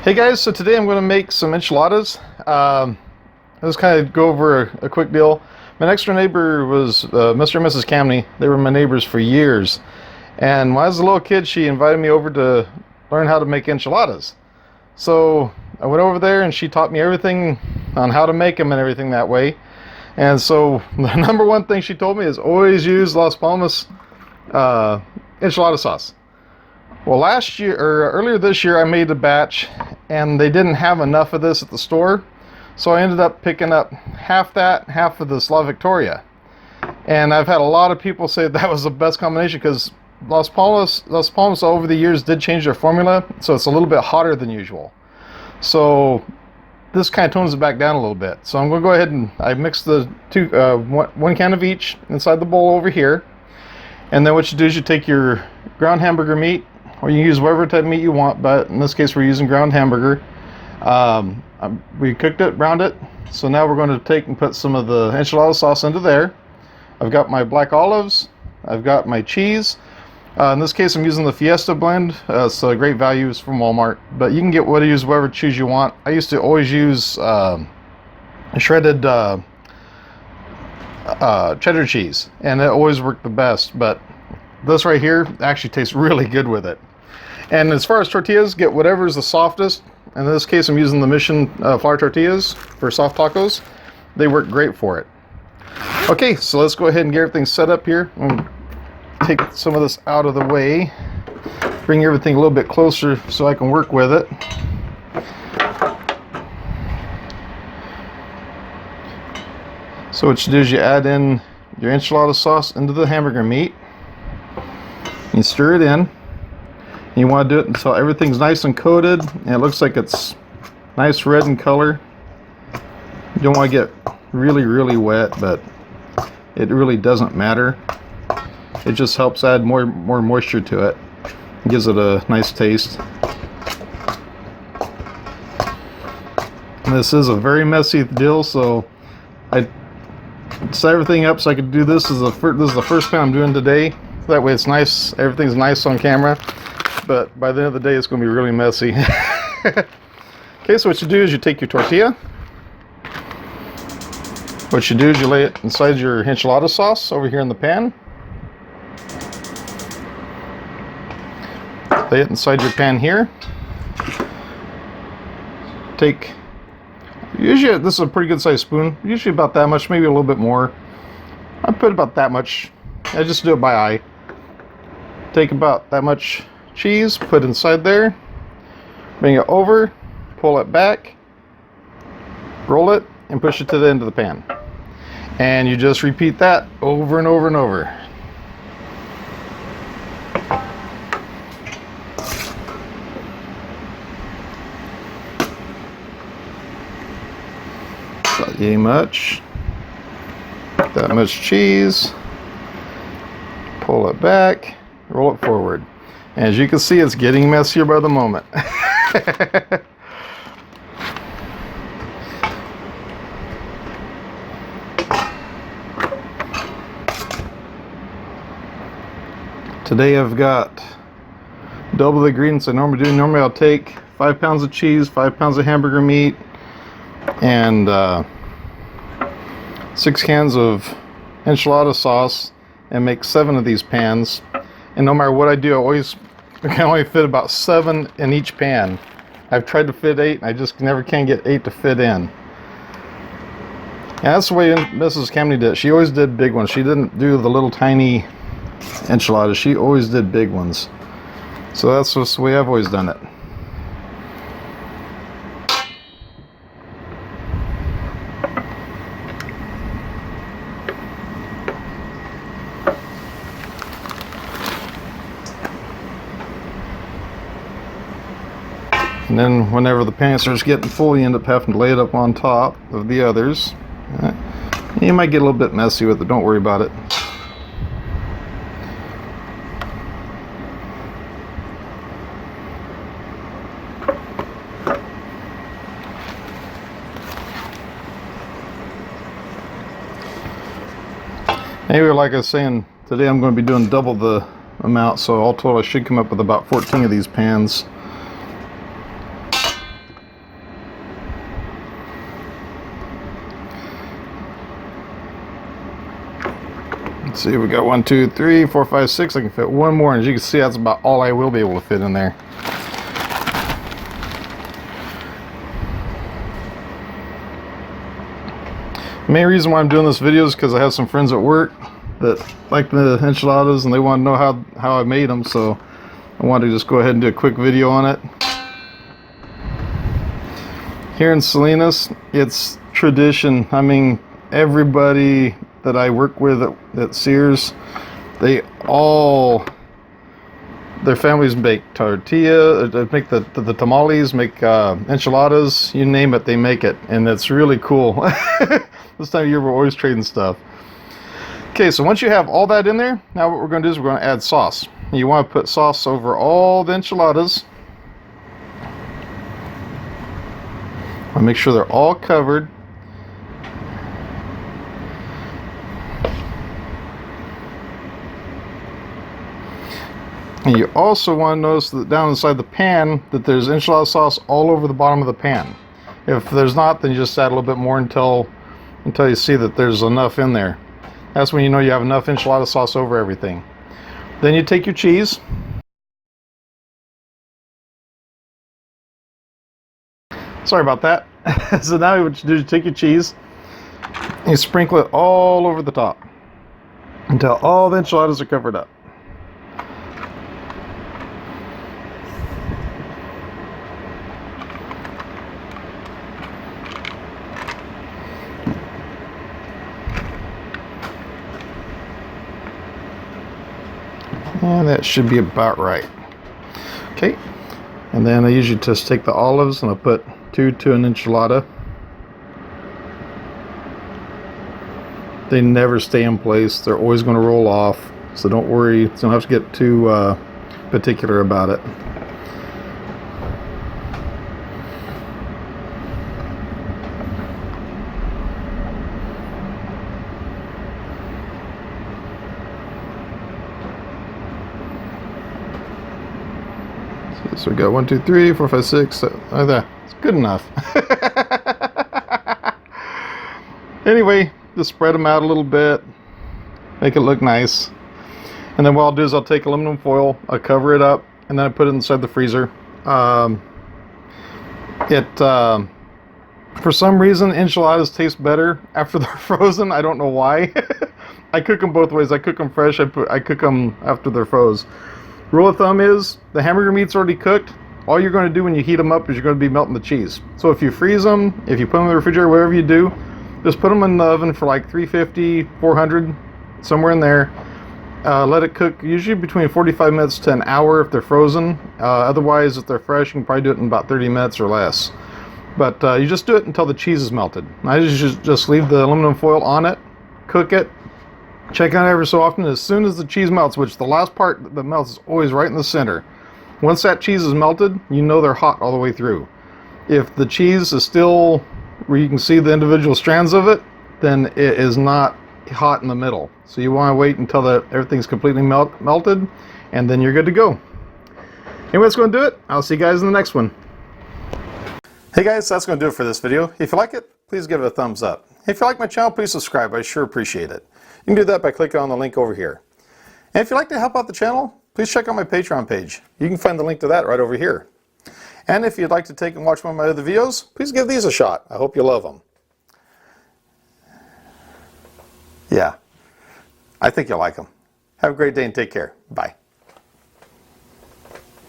Hey guys, so today I'm going to make some enchiladas. Let's kind of go over a quick deal. My next door neighbor was Mr. and Mrs. Camany. They were my neighbors for years. And when I was a little kid, she invited me over to learn how to make enchiladas. So I went over there and she taught me everything on how to make them and everything that way. And so the number one thing she told me is always use Las Palmas enchilada sauce. Well, last year or earlier this year, I made a batch and they didn't have enough of this at the store. So I ended up picking up half that, half of the La Victoria. And I've had a lot of people say that was the best combination because Las Palmas over the years did change their formula. So it's a little bit hotter than usual. So this kind of tones it back down a little bit. So I'm going to go ahead and I mixed the one can of each inside the bowl over here. And then what you do is you take your ground hamburger meat, or you can use whatever type of meat you want, but in this case we're using ground hamburger. We cooked it, browned it, so now we're going to take and put some of the enchilada sauce into there. I've got my black olives, I've got my cheese. In this case I'm using the Fiesta blend, so great values from Walmart, but you can get whatever cheese you want. I used to always use shredded cheddar cheese, and it always worked the best, but this right here actually tastes really good with it. And as far as tortillas, get whatever's the softest. In this case I'm using the Mission flour tortillas for soft tacos. They work great for it. Okay, so let's go ahead and get everything set up here. I'm going to take some of this out of the way, bring everything a little bit closer so I can work with it. So what you do is you add in your enchilada sauce into the hamburger meat. You stir it in. You want to do it until everything's nice and coated and it looks like it's nice red in color. You don't want to get really wet, but it really doesn't matter. It just helps add more moisture to it. It gives it a nice taste. And this is a very messy deal, so I set everything up so I could do this. This is the first pan I'm doing today. That way it's nice, everything's nice on camera. But by the end of the day, it's going to be really messy. Okay, so what you do is you take your tortilla. What you do is you lay it inside your enchilada sauce over here in the pan. Lay it inside your pan here. Usually this is a pretty good sized spoon. Usually about that much, maybe a little bit more. I put about that much. I just do it by eye. Take about that much cheese, put inside there, bring it over, pull it back, roll it, and push it to the end of the pan. And you just repeat that over and over and over. Not yay much. That much cheese. Pull it back, roll it forward. As you can see, it's getting messier by the moment. Today I've got double the ingredients I normally do. Normally I'll take 5 pounds of cheese, 5 pounds of hamburger meat, and 6 cans of enchilada sauce, and make 7 of these pans. And no matter what I do, I can only fit about 7 in each pan. I've tried to fit 8 and I just never can get 8 to fit in. And that's the way Mrs. Camany did it. She always did big ones. She didn't do the little tiny enchiladas. She always did big ones. So that's just the way I've always done it. And then whenever the pan starts getting full, you end up having to lay it up on top of the others. You might get a little bit messy with it, don't worry about it. Anyway, like I was saying, today I'm going to be doing double the amount, so all total I should come up with about 14 of these pans. Let's see, we got 1, 2, 3, 4, 5, 6. I can fit one more, and as you can see, that's about all I will be able to fit in there. The main reason why I'm doing this video is because I have some friends at work that like the enchiladas and they want to know how I made them, so I wanted to just go ahead and do a quick video on it. Here in Salinas, it's tradition. I mean, everybody that I work with at Sears, their families make tortilla, make the tamales, make enchiladas, you name it, they make it, and it's really cool. This time of year we're always trading stuff. Okay, so once you have all that in there, now what we're going to do is we're going to add sauce. You want to put sauce over all the enchiladas. I'll make sure they're all covered. And you also want to notice that down inside the pan that there's enchilada sauce all over the bottom of the pan. If there's not, then you just add a little bit more until you see that there's enough in there. That's when you know you have enough enchilada sauce over everything. Then you take your cheese. Sorry about that. So now what you do is take your cheese and you sprinkle it all over the top until all the enchiladas are covered up. And that should be about right. Okay, and then I usually just take the olives and I put 2 to an enchilada. They never stay in place. They're always going to roll off. So don't worry. You don't have to get too particular about it. So we got 1, 2, 3, 4, 5, 6. It's good enough. Anyway, just spread them out a little bit, make it look nice, and then what I'll do is I'll take aluminum foil, I'll cover it up, and then I put it inside the freezer. For some reason, enchiladas taste better after they're frozen. I don't know why. I cook them both ways. I cook them fresh. I cook them after they're froze. Rule of thumb is the hamburger meat's already cooked. All you're going to do when you heat them up is you're going to be melting the cheese. So if you freeze them, if you put them in the refrigerator, whatever you do, just put them in the oven for like 350, 400, somewhere in there. Let it cook usually between 45 minutes to an hour if they're frozen. Otherwise, if they're fresh, you can probably do it in about 30 minutes or less. But you just do it until the cheese is melted. I just leave the aluminum foil on it, cook it, check on it every so often. As soon as the cheese melts, which the last part that melts is always right in the center. Once that cheese is melted, you know they're hot all the way through. If the cheese is still where you can see the individual strands of it, then it is not hot in the middle. So you want to wait until everything's completely melted, and then you're good to go. Anyway, that's going to do it. I'll see you guys in the next one. Hey guys, that's going to do it for this video. If you like it, please give it a thumbs up. If you like my channel, please subscribe. I sure appreciate it. You can do that by clicking on the link over here. And if you'd like to help out the channel, please check out my Patreon page. You can find the link to that right over here. And if you'd like to take and watch one of my other videos, please give these a shot. I hope you love them. Yeah, I think you'll like them. Have a great day and take care. Bye.